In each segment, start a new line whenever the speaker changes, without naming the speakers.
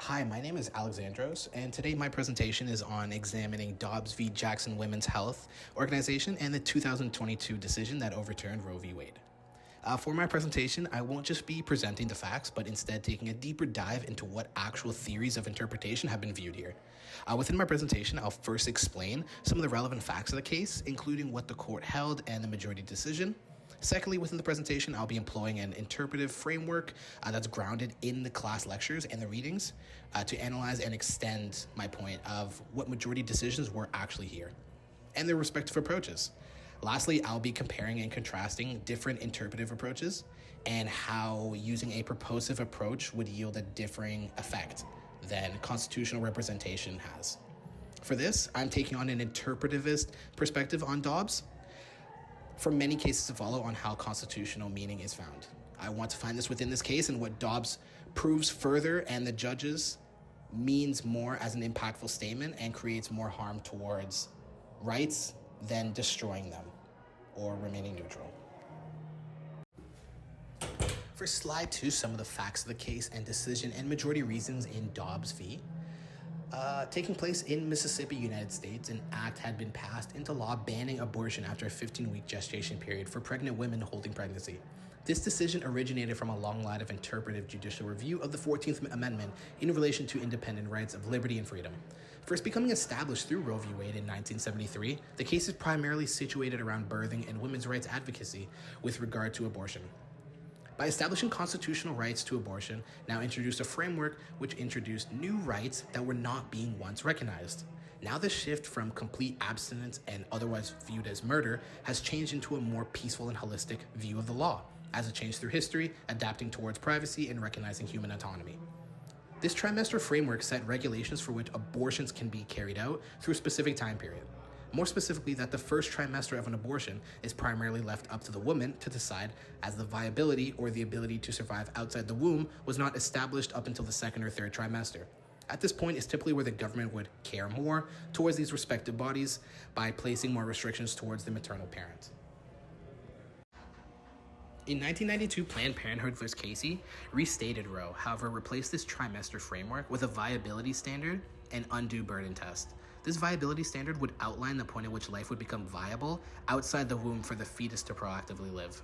Hi, my name is Alexandros, and today my presentation is on examining Dobbs v. Jackson Women's Health Organization and the 2022 decision that overturned Roe v. Wade. For my presentation, I won't just be presenting the facts, but instead taking a deeper dive into what actual theories of interpretation have been viewed here. Within my presentation, I'll first explain some of the relevant facts of the case, including what the court held and the majority decision. Secondly, within the presentation, I'll be employing an interpretive framework that's grounded in the class lectures and the readings to analyze and extend my point of what majority decisions were actually here and their respective approaches. Lastly, I'll be comparing and contrasting different interpretive approaches and how using a purposive approach would yield a differing effect than constitutional representation has. For this, I'm taking on an interpretivist perspective on Dobbs, for many cases to follow on how constitutional meaning is found. I want to find this within this case and what Dobbs proves further and the judges means more as an impactful statement and creates more harm towards rights than destroying them or remaining neutral. For slide 2, some of the facts of the case and decision and majority reasons in Dobbs v. Taking place in Mississippi, United States, an act had been passed into law banning abortion after a 15-week gestation period for pregnant women holding pregnancy. This decision originated from a long line of interpretive judicial review of the 14th Amendment in relation to independent rights of liberty and freedom. First becoming established through Roe v. Wade in 1973, the case is primarily situated around birthing and women's rights advocacy with regard to abortion. By establishing constitutional rights to abortion, now introduced a framework which introduced new rights that were not being once recognized. Now the shift from complete abstinence and otherwise viewed as murder has changed into a more peaceful and holistic view of the law, as it changed through history, adapting towards privacy and recognizing human autonomy. This trimester framework set regulations for which abortions can be carried out through a specific time period. More specifically, that the first trimester of an abortion is primarily left up to the woman to decide, as the viability or the ability to survive outside the womb was not established up until the second or third trimester. At this point is typically where the government would care more towards these respective bodies by placing more restrictions towards the maternal parent. In 1992, Planned Parenthood v. Casey restated Roe, however, replaced this trimester framework with a viability standard and undue burden test. This viability standard would outline the point at which life would become viable outside the womb for the fetus to proactively live.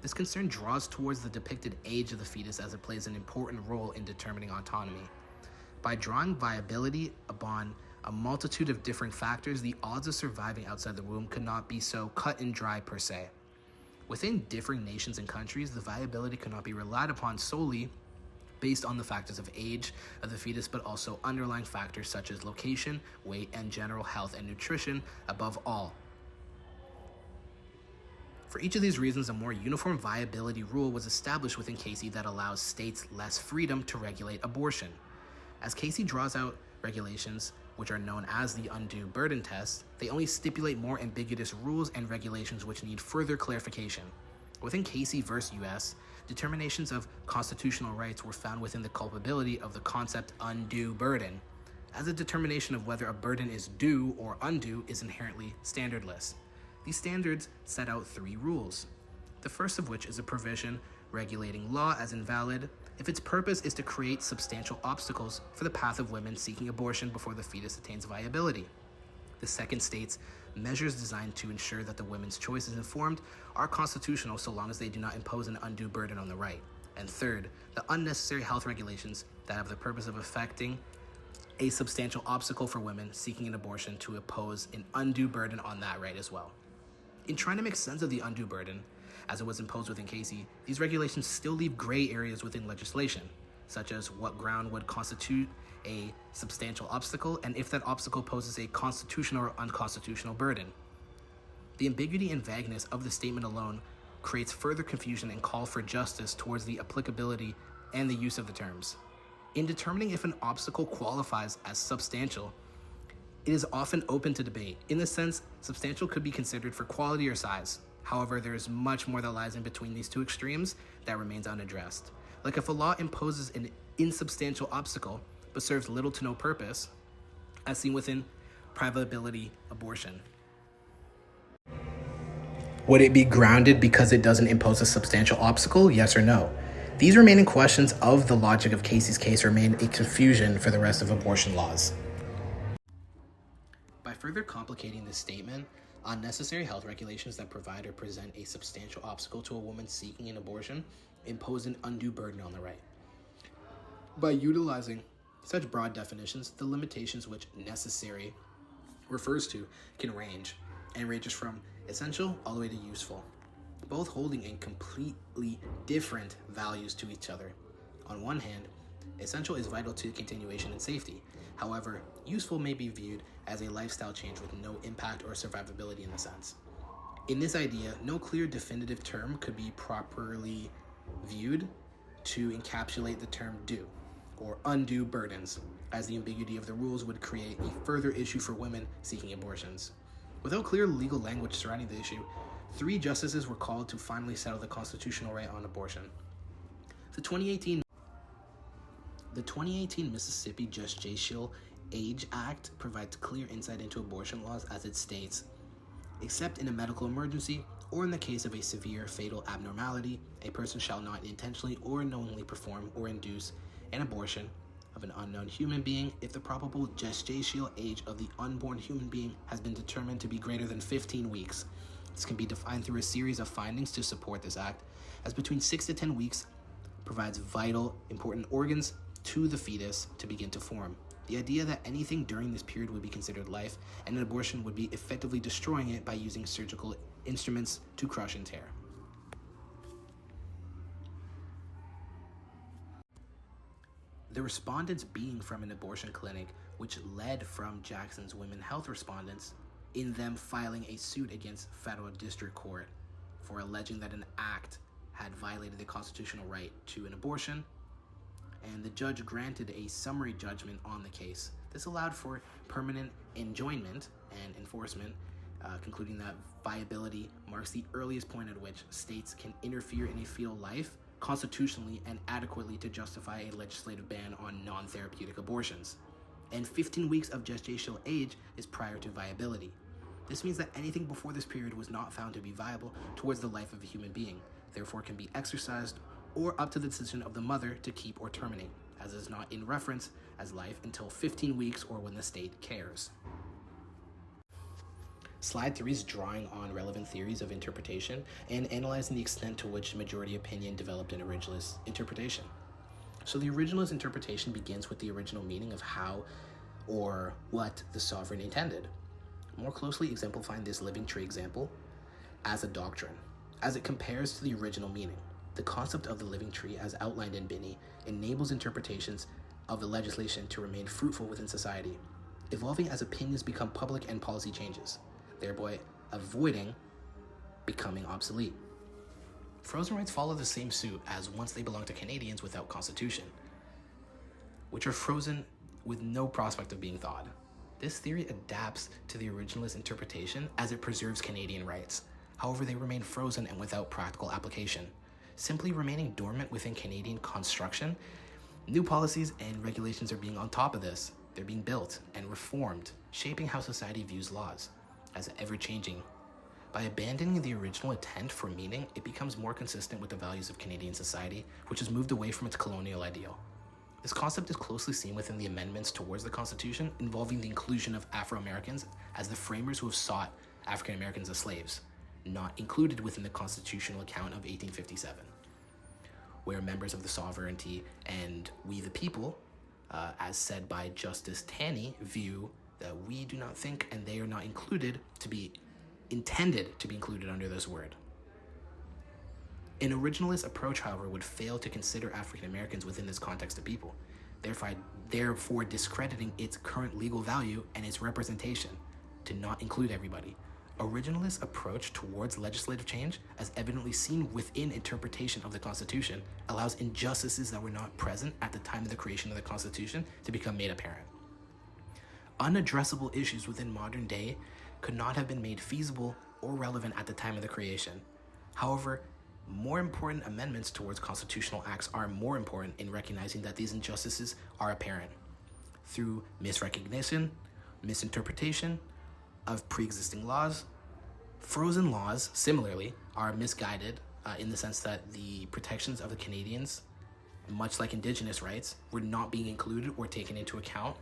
This concern draws towards the depicted age of the fetus as it plays an important role in determining autonomy. By drawing viability upon a multitude of different factors, the odds of surviving outside the womb could not be so cut and dry per se. Within differing nations and countries, the viability could not be relied upon solely based on the factors of age of the fetus, but also underlying factors such as location, weight, and general health and nutrition above all. For each of these reasons, a more uniform viability rule was established within Casey that allows states less freedom to regulate abortion. As Casey draws out regulations, which are known as the undue burden test, they only stipulate more ambiguous rules and regulations which need further clarification. Within Casey v. U.S., determinations of constitutional rights were found within the culpability of the concept undue burden, as a determination of whether a burden is due or undue is inherently standardless. These standards set out 3 rules, the first of which is a provision regulating law as invalid if its purpose is to create substantial obstacles for the path of women seeking abortion before the fetus attains viability. The second states measures designed to ensure that the women's choice is informed are constitutional so long as they do not impose an undue burden on the right. And third, the unnecessary health regulations that have the purpose of affecting a substantial obstacle for women seeking an abortion to impose an undue burden on that right as well. In trying to make sense of the undue burden, as it was imposed within Casey, these regulations still leave gray areas within legislation, such as what ground would constitute a substantial obstacle and if that obstacle poses a constitutional or unconstitutional burden. The ambiguity and vagueness of the statement alone creates further confusion and call for justice towards the applicability and the use of the terms. In determining if an obstacle qualifies as substantial, it is often open to debate. In this sense, substantial could be considered for quality or size. However, there is much more that lies in between these two extremes that remains unaddressed. Like if a law imposes an insubstantial obstacle but serves little to no purpose, as seen within privability abortion. Would it be grounded because it doesn't impose a substantial obstacle? Yes or no? These remaining questions of the logic of Casey's case remain a confusion for the rest of abortion laws. By further complicating this statement, unnecessary health regulations that provide or present a substantial obstacle to a woman seeking an abortion impose an undue burden on the right. By utilizing such broad definitions, the limitations which necessary refers to can ranges from essential all the way to useful, both holding in completely different values to each other. On one hand, essential is vital to continuation and safety. However, useful may be viewed as a lifestyle change with no impact or survivability in the sense. In this idea, no clear definitive term could be properly viewed to encapsulate the term due or undue burdens, as the ambiguity of the rules would create a further issue for women seeking abortions. Without clear legal language surrounding the issue, 3 justices were called to finally settle the constitutional right on abortion. The 2018 Mississippi Gestational Age Act provides clear insight into abortion laws as it states, except in a medical emergency or in the case of a severe fatal abnormality, a person shall not intentionally or knowingly perform or induce an abortion of an unknown human being if the probable gestational age of the unborn human being has been determined to be greater than 15 weeks. This can be defined through a series of findings to support this act, as between 6 to 10 weeks provides vital, important organs to the fetus to begin to form. The idea that anything during this period would be considered life and an abortion would be effectively destroying it by using surgical instruments to crush and tear. The respondents being from an abortion clinic, which led from Jackson's women health respondents, in them filing a suit against federal district court for alleging that an act had violated the constitutional right to an abortion, and the judge granted a summary judgment on the case. This allowed for permanent enjoinment and enforcement, concluding that viability marks the earliest point at which states can interfere in a fetal life constitutionally and adequately to justify a legislative ban on non-therapeutic abortions. And 15 weeks of gestational age is prior to viability. This means that anything before this period was not found to be viable towards the life of a human being, therefore can be exercised or up to the decision of the mother to keep or terminate, as is not in reference as life until 15 weeks or when the state cares. Slide 3 is drawing on relevant theories of interpretation and analyzing the extent to which majority opinion developed an originalist interpretation. So the originalist interpretation begins with the original meaning of how or what the sovereign intended, more closely exemplifying this living tree example as a doctrine, as it compares to the original meaning. The concept of the living tree, as outlined in Binney, enables interpretations of the legislation to remain fruitful within society, evolving as opinions become public and policy changes, thereby avoiding becoming obsolete. Frozen rights follow the same suit as once they belong to Canadians without constitution, which are frozen with no prospect of being thawed. This theory adapts to the originalist interpretation as it preserves Canadian rights. However, they remain frozen and without practical application, simply remaining dormant within Canadian construction. New policies and regulations are being on top of this. They're being built and reformed, shaping how society views laws as ever-changing. By abandoning the original intent for meaning, it becomes more consistent with the values of Canadian society, which has moved away from its colonial ideal. This concept is closely seen within the amendments towards the Constitution, involving the inclusion of Afro-Americans as the framers who have sought African Americans as slaves, not included within the constitutional account of 1857, where members of the sovereignty and we the people, as said by Justice Taney, view that we do not think and they are not included to be intended to be included under this word. An originalist approach, however, would fail to consider African Americans within this context of people, therefore discrediting its current legal value and its representation to not include everybody. Originalist approach towards legislative change, as evidently seen within interpretation of the Constitution, allows injustices that were not present at the time of the creation of the Constitution to become made apparent. Unaddressable issues within modern day could not have been made feasible or relevant at the time of the creation. However, more important amendments towards constitutional acts are more important in recognizing that these injustices are apparent through misrecognition, misinterpretation of pre-existing laws. Frozen laws, similarly, are misguided in the sense that the protections of the Canadians much like indigenous rights, were not being included or taken into account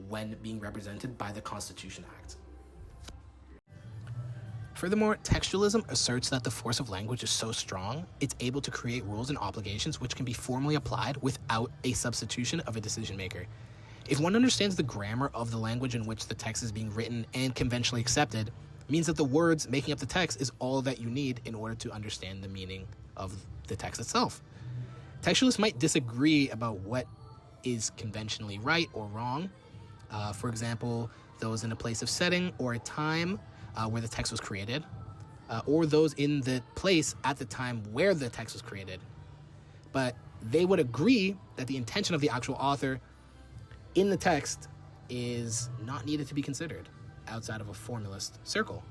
when being represented by the Constitution Act. Furthermore, textualism asserts that the force of language is so strong, it's able to create rules and obligations which can be formally applied without a substitution of a decision maker. If one understands the grammar of the language in which the text is being written and conventionally accepted, it means that the words making up the text is all that you need in order to understand the meaning of the text itself. Textualists might disagree about what is conventionally right or wrong. For example, those in a place of setting or a time where the text was created, or those in the place at the time where the text was created. But they would agree that the intention of the actual author in the text is not needed to be considered outside of a formalist circle.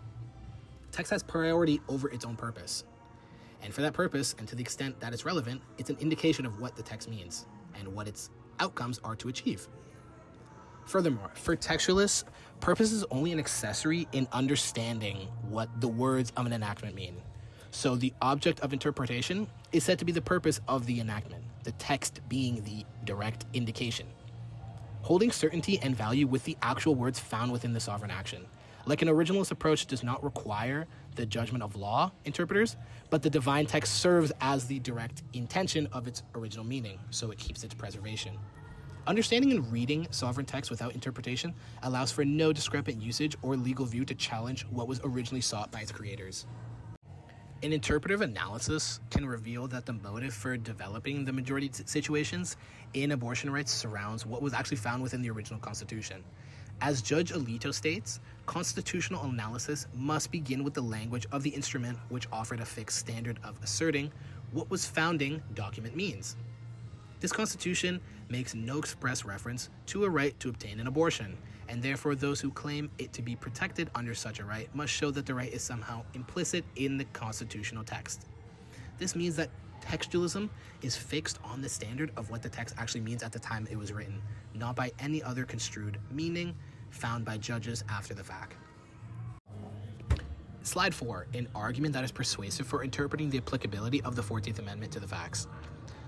Text has priority over its own purpose. And for that purpose, and to the extent that it's relevant, it's an indication of what the text means and what its outcomes are to achieve. Furthermore, for textualists, purpose is only an accessory in understanding what the words of an enactment mean. So the object of interpretation is said to be the purpose of the enactment, the text being the direct indication. Holding certainty and value with the actual words found within the sovereign action. Like an originalist approach does not require the judgment of law interpreters, but the divine text serves as the direct intention of its original meaning, so it keeps its preservation. Understanding and reading sovereign text without interpretation allows for no discrepant usage or legal view to challenge what was originally sought by its creators. An interpretive analysis can reveal that the motive for developing the majority situations in abortion rights surrounds what was actually found within the original Constitution. As Judge Alito states, constitutional analysis must begin with the language of the instrument which offered a fixed standard of asserting what was founding document means. This Constitution makes no express reference to a right to obtain an abortion, and therefore those who claim it to be protected under such a right must show that the right is somehow implicit in the constitutional text. This means that textualism is fixed on the standard of what the text actually means at the time it was written, not by any other construed meaning found by judges after the fact. Slide 4, an argument that is persuasive for interpreting the applicability of the 14th Amendment to the facts.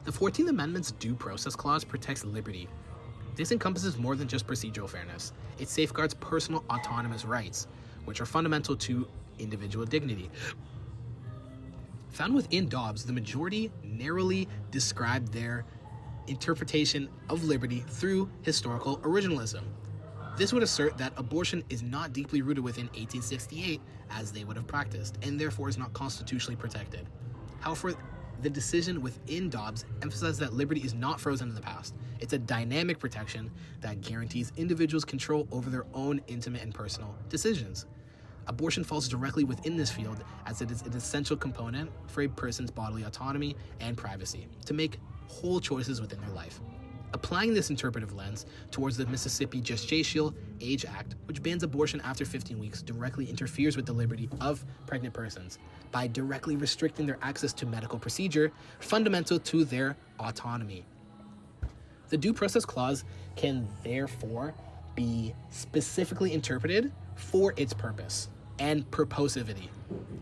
The 14th Amendment's Due Process Clause protects liberty. This encompasses more than just procedural fairness. It safeguards personal autonomous rights, which are fundamental to individual dignity. Found within Dobbs, the majority narrowly described their interpretation of liberty through historical originalism. This would assert that abortion is not deeply rooted within 1868 as they would have practiced, and therefore is not constitutionally protected. However, the decision within Dobbs emphasized that liberty is not frozen in the past. It's a dynamic protection that guarantees individuals control over their own intimate and personal decisions. Abortion falls directly within this field as it is an essential component for a person's bodily autonomy and privacy to make whole choices within their life. Applying this interpretive lens towards the Mississippi Gestational Age Act, which bans abortion after 15 weeks, directly interferes with the liberty of pregnant persons by directly restricting their access to medical procedure fundamental to their autonomy. The Due Process Clause can therefore be specifically interpreted for its purpose and purposivity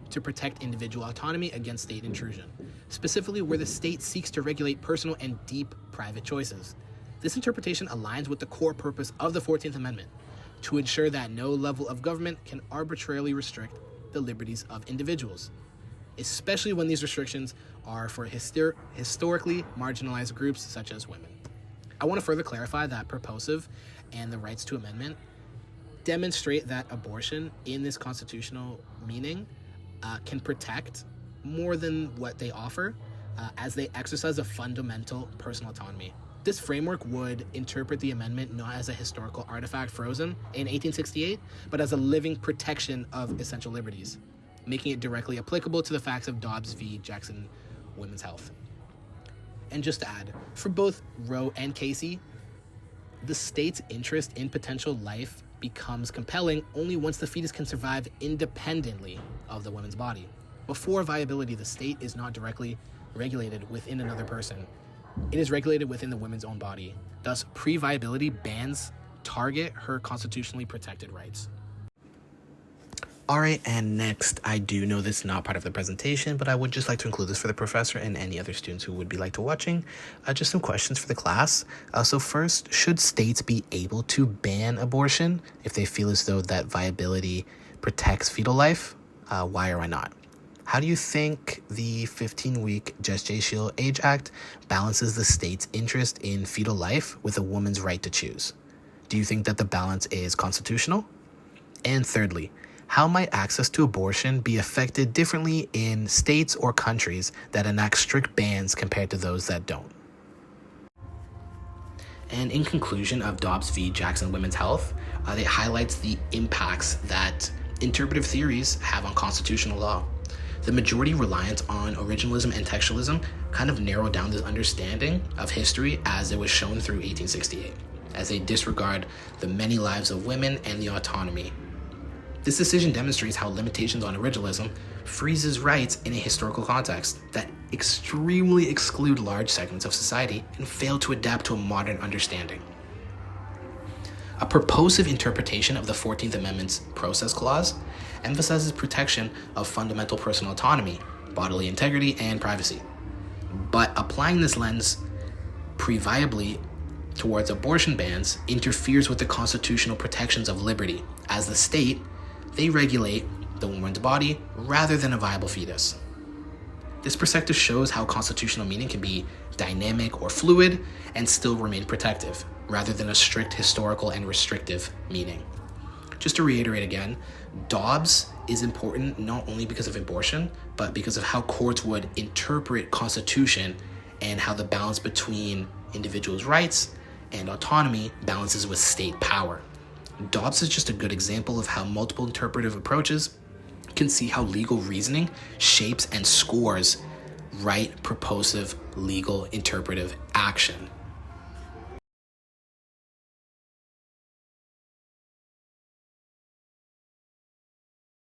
to protect individual autonomy against state intrusion, specifically where the state seeks to regulate personal and deep private choices. This interpretation aligns with the core purpose of the 14th Amendment, to ensure that no level of government can arbitrarily restrict the liberties of individuals, especially when these restrictions are for historically marginalized groups such as women. I want to further clarify that purposive and the rights to amendment demonstrate that abortion in this constitutional meaning can protect more than what they offer as they exercise a fundamental personal autonomy. This framework would interpret the amendment not as a historical artifact frozen in 1868, but as a living protection of essential liberties, making it directly applicable to the facts of Dobbs v. Jackson Women's Health. And just to add, for both Roe and Casey, the state's interest in potential life becomes compelling only once the fetus can survive independently of the woman's body. Before viability, the state is not directly regulated within another person. It is regulated within the woman's own body. Thus, pre-viability bans target her constitutionally protected rights. All right, and next, I do know this is not part of the presentation, but I would just like to include this for the professor and any other students who would be like to watching. Just some questions for the class. So first, should states be able to ban abortion if they feel as though that viability protects fetal life? Why or why not? How do you think the 15-week Gestational Age Act balances the state's interest in fetal life with a woman's right to choose? Do you think that the balance is constitutional? And thirdly, how might access to abortion be affected differently in states or countries that enact strict bans compared to those that don't? And in conclusion of Dobbs v. Jackson Women's Health, it highlights the impacts that interpretive theories have on constitutional law. The majority reliance on originalism and textualism kind of narrowed down this understanding of history as it was shown through 1868, as they disregard the many lives of women and the autonomy. This decision demonstrates how limitations on originalism freezes rights in a historical context that extremely exclude large segments of society and fail to adapt to a modern understanding. A purposive interpretation of the 14th Amendment's Process Clause emphasizes protection of fundamental personal autonomy, bodily integrity, and privacy. But applying this lens previably towards abortion bans interferes with the constitutional protections of liberty, as the state, they regulate the woman's body rather than a viable fetus. This perspective shows how constitutional meaning can be dynamic or fluid and still remain protective, rather than a strict historical and restrictive meaning. Just to reiterate again, Dobbs is important not only because of abortion, but because of how courts would interpret Constitution and how the balance between individuals' rights and autonomy balances with state power. Dobbs is just a good example of how multiple interpretive approaches can see how legal reasoning shapes and scores right, proposive, legal, interpretive action.